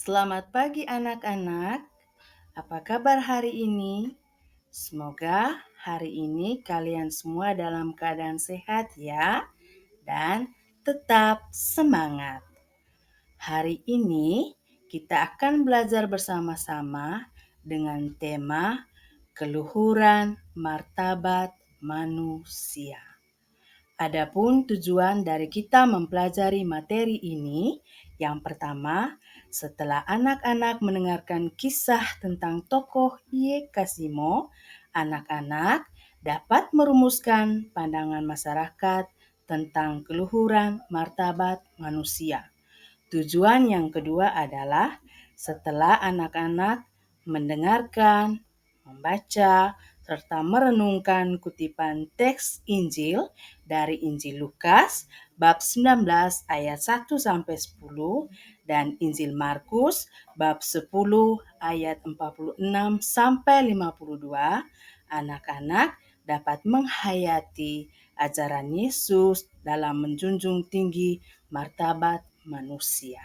Selamat pagi anak-anak. Apa kabar hari ini? Semoga hari ini kalian semua dalam keadaan sehat ya dan tetap semangat. Hari ini kita akan belajar bersama-sama dengan tema keluhuran martabat manusia. Adapun tujuan dari kita mempelajari materi ini, yang pertama, setelah anak-anak mendengarkan kisah tentang tokoh Ie Kasimo, anak-anak dapat merumuskan pandangan masyarakat tentang keluhuran martabat manusia. Tujuan yang kedua adalah setelah anak-anak mendengarkan, membaca, serta merenungkan kutipan teks Injil dari Injil Lukas bab 19 ayat 1 sampai 10 dan Injil Markus bab 10 ayat 46 sampai 52, anak-anak dapat menghayati ajaran Yesus dalam menjunjung tinggi martabat manusia.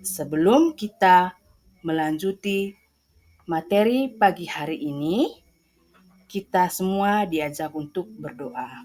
Sebelum kita melanjuti materi pagi hari ini, kita semua diajak untuk berdoa.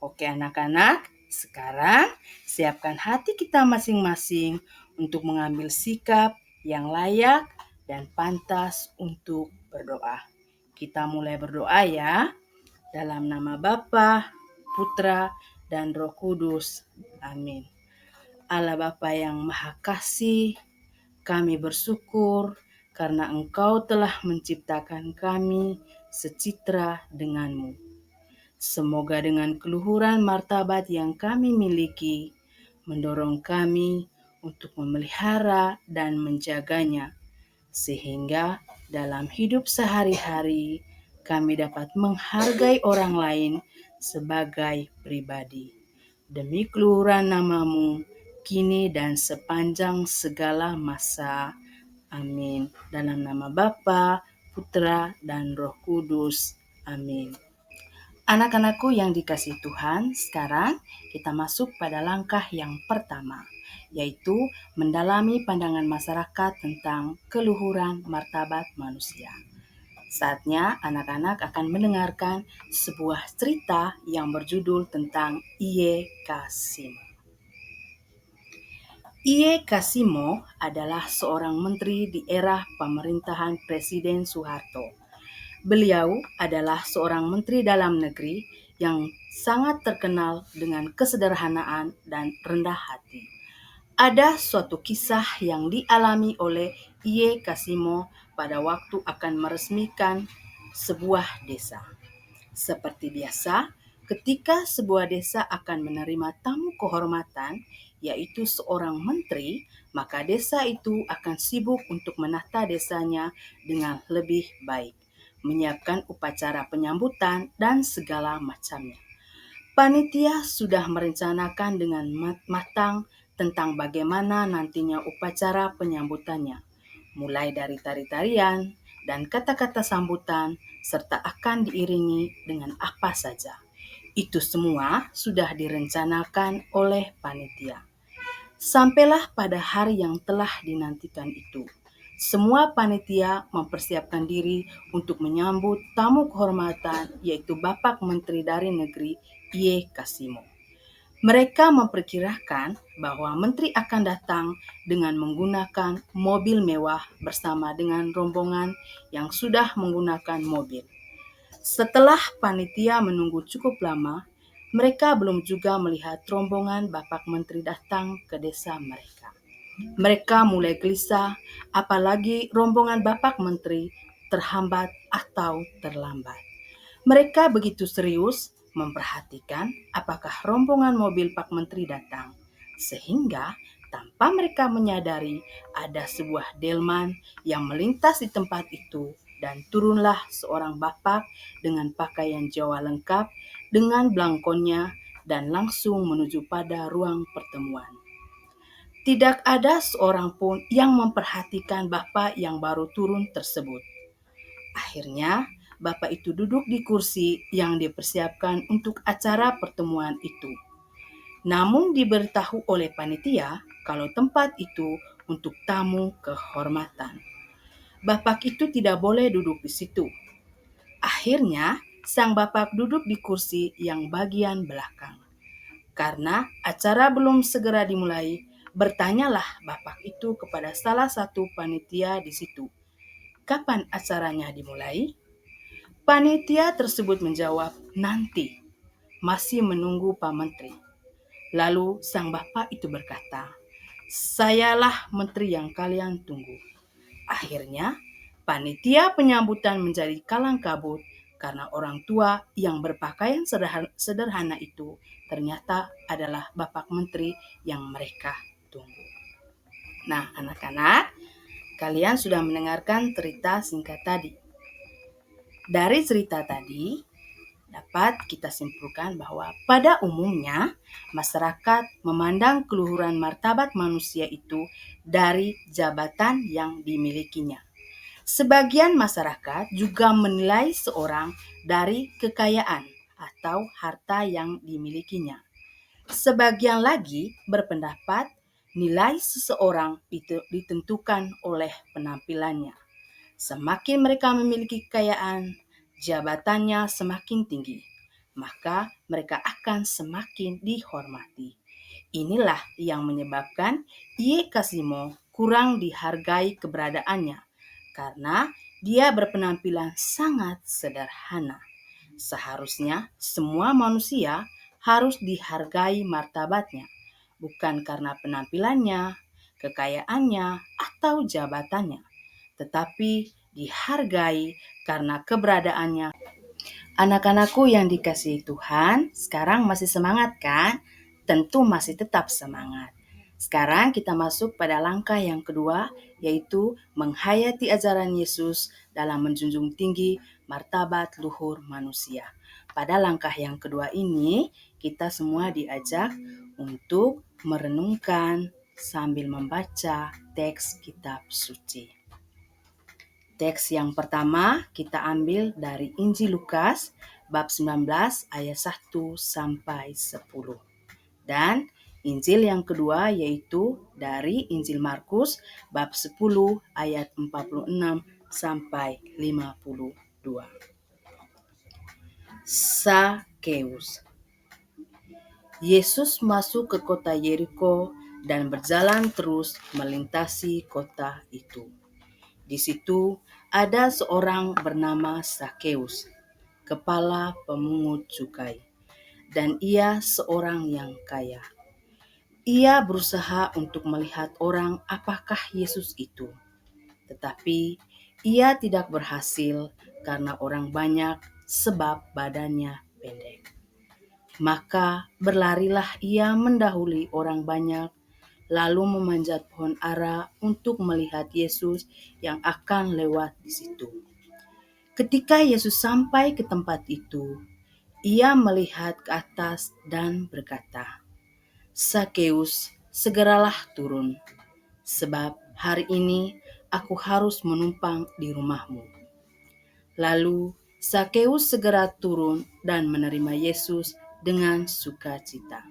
Oke anak-anak, sekarang siapkan hati kita masing-masing untuk mengambil sikap yang layak dan pantas untuk berdoa. Kita mulai berdoa ya, dalam nama Bapa, Putra, dan Roh Kudus. Amin. Allah Bapa yang Maha Kasih, kami bersyukur karena Engkau telah menciptakan kami secitra denganmu. Semoga dengan keluhuran martabat yang kami miliki, mendorong kami untuk memelihara dan menjaganya, sehingga dalam hidup sehari-hari kami dapat menghargai orang lain sebagai pribadi. Demi keluhuran namamu, kini dan sepanjang segala masa. Amin. Dalam nama Bapa, Putra, dan Roh Kudus. Amin. Anak-anakku yang dikasihi Tuhan, sekarang kita masuk pada langkah yang pertama, yaitu mendalami pandangan masyarakat tentang keluhuran martabat manusia. Saatnya anak-anak akan mendengarkan sebuah cerita yang berjudul tentang Ie Kasimo. Ie Kasimo adalah seorang menteri di era pemerintahan Presiden Soeharto. Beliau adalah seorang menteri dalam negeri yang sangat terkenal dengan kesederhanaan dan rendah hati. Ada suatu kisah yang dialami oleh Ie Kasimo pada waktu akan meresmikan sebuah desa. Seperti biasa, ketika sebuah desa akan menerima tamu kehormatan, yaitu seorang menteri, maka desa itu akan sibuk untuk menata desanya dengan lebih baik, menyiapkan upacara penyambutan dan segala macamnya. Panitia sudah merencanakan dengan matang tentang bagaimana nantinya upacara penyambutannya, mulai dari tari-tarian dan kata-kata sambutan, serta akan diiringi dengan apa saja. Itu semua sudah direncanakan oleh panitia. Sampailah pada hari yang telah dinantikan itu. Semua panitia mempersiapkan diri untuk menyambut tamu kehormatan, yaitu Bapak Menteri dari Negeri Ie Kasimo. Mereka memperkirakan bahwa menteri akan datang dengan menggunakan mobil mewah bersama dengan rombongan yang sudah menggunakan mobil. Setelah panitia menunggu cukup lama, mereka belum juga melihat rombongan Bapak Menteri datang ke desa mereka. Mereka mulai gelisah, apalagi rombongan Bapak Menteri terhambat atau terlambat. Mereka begitu serius memperhatikan apakah rombongan mobil Pak Menteri datang, sehingga tanpa mereka menyadari ada sebuah delman yang melintas di tempat itu dan turunlah seorang bapak dengan pakaian Jawa lengkap dengan blangkonnya dan langsung menuju pada ruang pertemuan. Tidak ada seorang pun yang memperhatikan bapak yang baru turun tersebut. Akhirnya, bapak itu duduk di kursi yang dipersiapkan untuk acara pertemuan itu. namun diberitahu oleh panitia kalau tempat itu untuk tamu kehormatan. Bapak itu tidak boleh duduk di situ. Akhirnya, sang bapak duduk di kursi yang bagian belakang. Karena acara belum segera dimulai, bertanyalah bapak itu kepada salah satu panitia di situ, "Kapan acaranya dimulai?" Panitia tersebut menjawab, "Nanti, masih menunggu Pak Menteri." Lalu sang bapak itu berkata, "Sayalah menteri yang kalian tunggu." Akhirnya, panitia penyambutan menjadi kalang kabut karena orang tua yang berpakaian sederhana itu ternyata adalah bapak menteri yang mereka tunggu. Nah, anak-anak, kalian sudah mendengarkan cerita singkat tadi. Dari cerita tadi, dapat kita simpulkan bahwa pada umumnya masyarakat memandang keluhuran martabat manusia itu dari jabatan yang dimilikinya. Sebagian masyarakat juga menilai seorang dari kekayaan atau harta yang dimilikinya. Sebagian lagi berpendapat nilai seseorang ditentukan oleh penampilannya. Semakin mereka memiliki kekayaan, jabatannya semakin tinggi, maka mereka akan semakin dihormati. Inilah yang menyebabkan Ie Kasimo kurang dihargai keberadaannya, karena dia berpenampilan sangat sederhana. Seharusnya semua manusia harus dihargai martabatnya, bukan karena penampilannya, kekayaannya, atau jabatannya, tetapi dihargai karena keberadaannya. Anak-anakku yang dikasihi Tuhan, sekarang masih semangat kan? Tentu masih tetap semangat. Sekarang kita masuk pada langkah yang kedua, yaitu menghayati ajaran Yesus dalam menjunjung tinggi martabat luhur manusia. Pada langkah yang kedua ini, kita semua diajak untuk merenungkan sambil membaca teks kitab suci. Teks yang pertama kita ambil dari Injil Lukas bab 19 ayat 1 sampai 10. Dan Injil yang kedua yaitu dari Injil Markus bab 10 ayat 46 sampai 52. Sakeus. Yesus masuk ke kota Yeriko dan berjalan terus melintasi kota itu. Di situ ada seorang bernama Sakeus, kepala pemungut cukai, dan ia seorang yang kaya. Ia berusaha untuk melihat orang apakah Yesus itu, tetapi ia tidak berhasil karena orang banyak sebab badannya pendek. Maka berlarilah ia mendahului orang banyak, lalu memanjat pohon ara untuk melihat Yesus yang akan lewat di situ. Ketika Yesus sampai ke tempat itu, ia melihat ke atas dan berkata, "Sakeus, segeralah turun, sebab hari ini aku harus menumpang di rumahmu." Lalu Sakeus segera turun dan menerima Yesus dengan sukacita.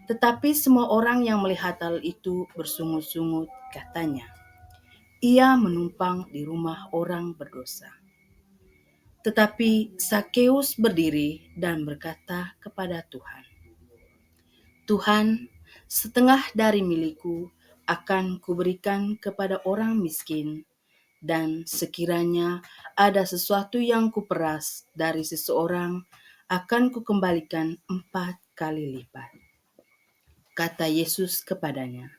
Tetapi semua orang yang melihat hal itu bersungut-sungut, katanya, "Ia menumpang di rumah orang berdosa." Tetapi Sakeus berdiri dan berkata kepada Tuhan, "Tuhan, setengah dari milikku akan kuberikan kepada orang miskin, dan sekiranya ada sesuatu yang kuperas dari seseorang, akan kukembalikan 4 kali lipat." Kata Yesus kepadanya,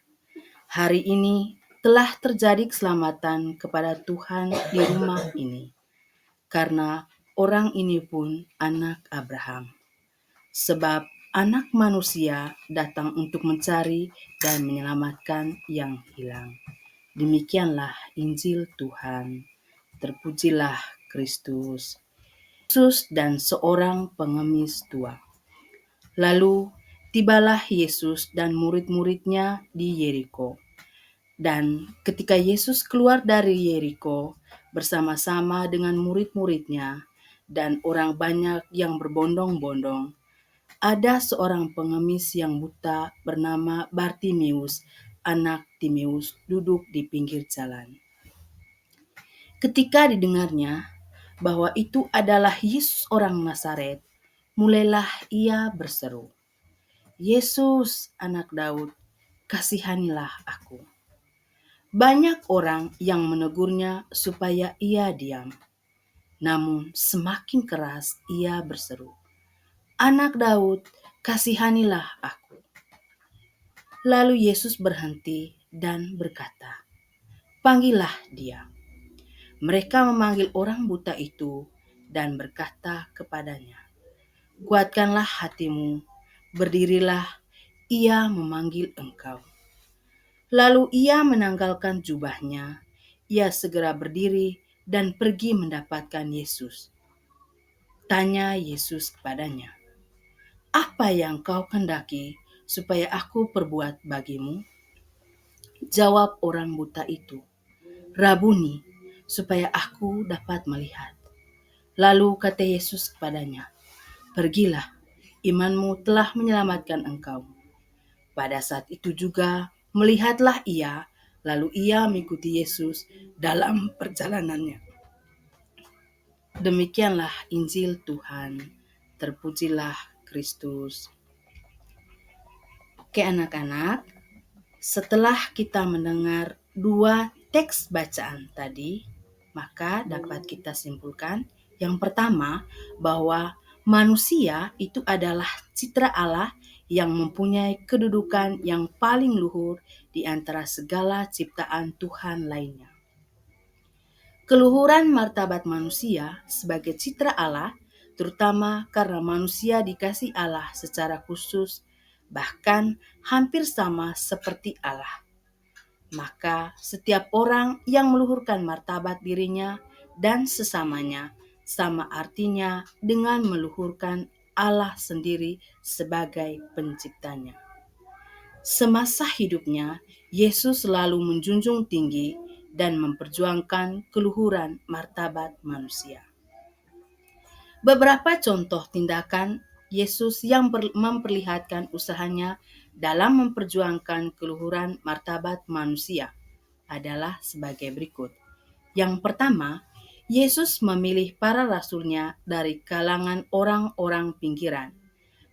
"Hari ini telah terjadi keselamatan kepada Tuhan di rumah ini, karena orang ini pun anak Abraham. Sebab Anak Manusia datang untuk mencari dan menyelamatkan yang hilang." Demikianlah Injil Tuhan. Terpujilah Kristus. Yesus dan seorang pengemis tua. Lalu tibalah Yesus dan murid-muridnya di Yeriko. Dan ketika Yesus keluar dari Yeriko bersama-sama dengan murid-muridnya dan orang banyak yang berbondong-bondong, ada seorang pengemis yang buta bernama Bartimeus, anak Timeus, duduk di pinggir jalan. Ketika didengarnya bahwa itu adalah Yesus orang Nazaret, mulailah ia berseru, "Yesus, anak Daud, kasihanilah aku." Banyak orang yang menegurnya supaya ia diam. Namun semakin keras ia berseru, "Anak Daud, kasihanilah aku." Lalu Yesus berhenti dan berkata, "Panggillah dia." Mereka memanggil orang buta itu dan berkata kepadanya, "Kuatkanlah hatimu, berdirilah, ia memanggil engkau." Lalu ia menanggalkan jubahnya, ia segera berdiri dan pergi mendapatkan Yesus. Tanya Yesus kepadanya, "Apa yang kau kendaki supaya aku perbuat bagimu?" Jawab orang buta itu, "Rabuni, supaya aku dapat melihat." Lalu kata Yesus kepadanya, "Pergilah, imanmu telah menyelamatkan engkau." Pada saat itu juga melihatlah ia, lalu ia mengikuti Yesus dalam perjalanannya. Demikianlah Injil Tuhan. Terpujilah Kristus. Oke anak-anak, setelah kita mendengar dua teks bacaan tadi, maka dapat kita simpulkan yang pertama bahwa manusia itu adalah citra Allah yang mempunyai kedudukan yang paling luhur di antara segala ciptaan Tuhan lainnya. Keluhuran martabat manusia sebagai citra Allah, terutama karena manusia dikasih Allah secara khusus, bahkan hampir sama seperti Allah. Maka setiap orang yang meluhurkan martabat dirinya dan sesamanya, sama artinya dengan meluhurkan Allah sendiri sebagai penciptanya. Semasa hidupnya, Yesus selalu menjunjung tinggi dan memperjuangkan keluhuran martabat manusia. Beberapa contoh tindakan Yesus yang memperlihatkan usahanya dalam memperjuangkan keluhuran martabat manusia adalah sebagai berikut. Yang pertama, Yesus memilih para rasulnya dari kalangan orang-orang pinggiran.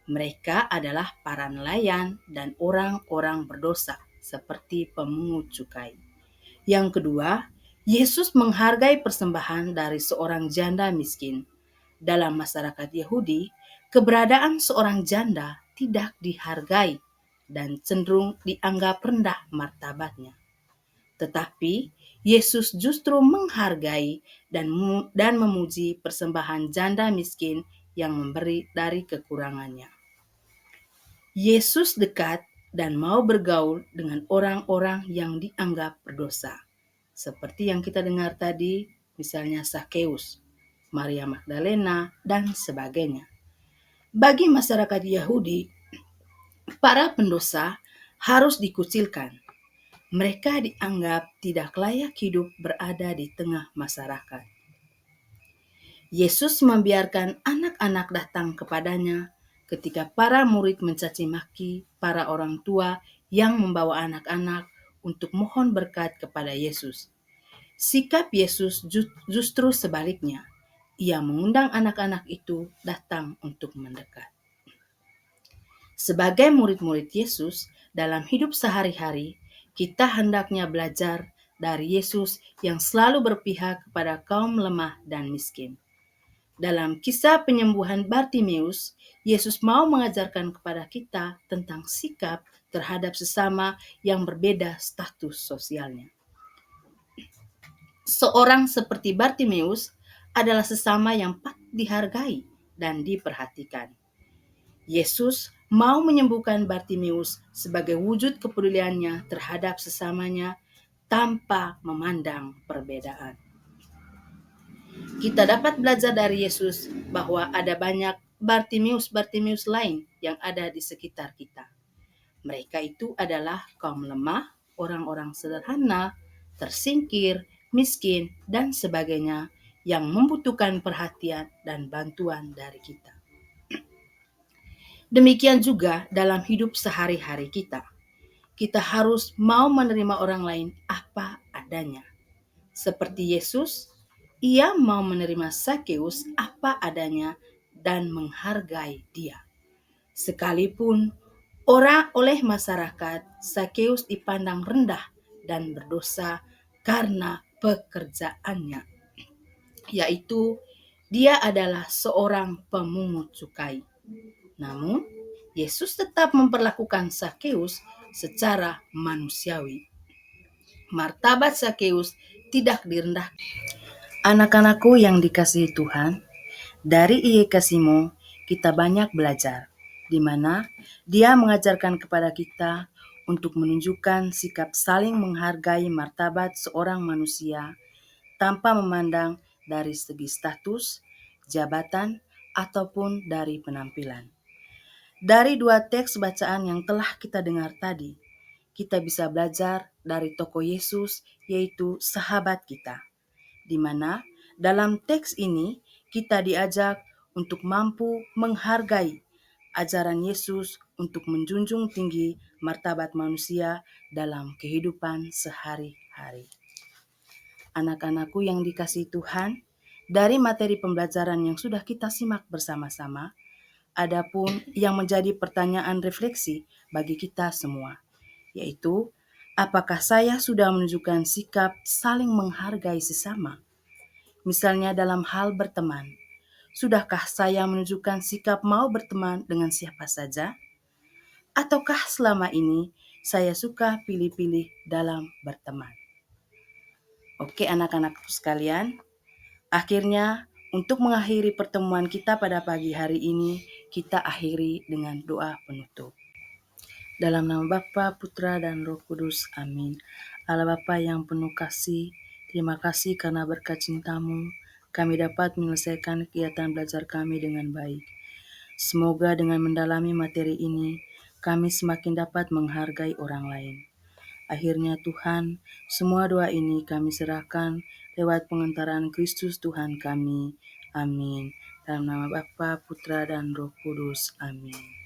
Mereka adalah para nelayan dan orang-orang berdosa seperti pemungut cukai. Yang kedua, Yesus menghargai persembahan dari seorang janda miskin. Dalam masyarakat Yahudi, keberadaan seorang janda tidak dihargai dan cenderung dianggap rendah martabatnya. Tetapi Yesus justru menghargai dan memuji persembahan janda miskin yang memberi dari kekurangannya. Yesus dekat dan mau bergaul dengan orang-orang yang dianggap berdosa. Seperti yang kita dengar tadi, misalnya Zakheus, Maria Magdalena, dan sebagainya. Bagi masyarakat Yahudi, para pendosa harus dikucilkan. Mereka dianggap tidak layak hidup berada di tengah masyarakat. Yesus membiarkan anak-anak datang kepadanya ketika para murid mencaci maki para orang tua yang membawa anak-anak untuk mohon berkat kepada Yesus. Sikap Yesus justru sebaliknya. Ia mengundang anak-anak itu datang untuk mendekat. Sebagai murid-murid Yesus, dalam hidup sehari-hari, kita hendaknya belajar dari Yesus yang selalu berpihak kepada kaum lemah dan miskin. Dalam kisah penyembuhan Bartimeus, Yesus mau mengajarkan kepada kita tentang sikap terhadap sesama yang berbeda status sosialnya. Seorang seperti Bartimeus adalah sesama yang patut dihargai dan diperhatikan. Yesus mau menyembuhkan Bartimeus sebagai wujud kepeduliannya terhadap sesamanya tanpa memandang perbedaan. Kita dapat belajar dari Yesus bahwa ada banyak Bartimeus lain yang ada di sekitar kita. Mereka itu adalah kaum lemah, orang-orang sederhana, tersingkir, miskin, dan sebagainya yang membutuhkan perhatian dan bantuan dari kita. Demikian juga dalam hidup sehari-hari kita. Kita harus mau menerima orang lain apa adanya. Seperti Yesus, ia mau menerima Sakeus apa adanya dan menghargai dia. Sekalipun orang oleh masyarakat, Sakeus dipandang rendah dan berdosa karena pekerjaannya, yaitu dia adalah seorang pemungut cukai. Namun, Yesus tetap memperlakukan Sakeus secara manusiawi. Martabat Sakeus tidak direndahkan. Anak-anakku yang dikasihi Tuhan, dari Ie Kasimo kita banyak belajar, di mana Dia mengajarkan kepada kita untuk menunjukkan sikap saling menghargai martabat seorang manusia tanpa memandang dari segi status, jabatan, ataupun dari penampilan. Dari dua teks bacaan yang telah kita dengar tadi, kita bisa belajar dari tokoh Yesus, yaitu sahabat kita, di mana dalam teks ini kita diajak untuk mampu menghargai ajaran Yesus untuk menjunjung tinggi martabat manusia dalam kehidupan sehari-hari. Anak-anakku yang dikasihi Tuhan, dari materi pembelajaran yang sudah kita simak bersama-sama, adapun yang menjadi pertanyaan refleksi bagi kita semua, yaitu apakah saya sudah menunjukkan sikap saling menghargai sesama? Misalnya dalam hal berteman, sudahkah saya menunjukkan sikap mau berteman dengan siapa saja? Ataukah selama ini saya suka pilih-pilih dalam berteman? Oke anak-anakku sekalian, akhirnya untuk mengakhiri pertemuan kita pada pagi hari ini, kita akhiri dengan doa penutup. Dalam nama Bapa, Putra, dan Roh Kudus. Amin. Allah Bapa yang penuh kasih, terima kasih karena berkat cinta-Mu, kami dapat menyelesaikan kegiatan belajar kami dengan baik. Semoga dengan mendalami materi ini, kami semakin dapat menghargai orang lain. Akhirnya Tuhan, semua doa ini kami serahkan lewat pengantaran Kristus Tuhan kami. Amin. Dalam nama Bapa, Putra, dan Roh Kudus. Amin.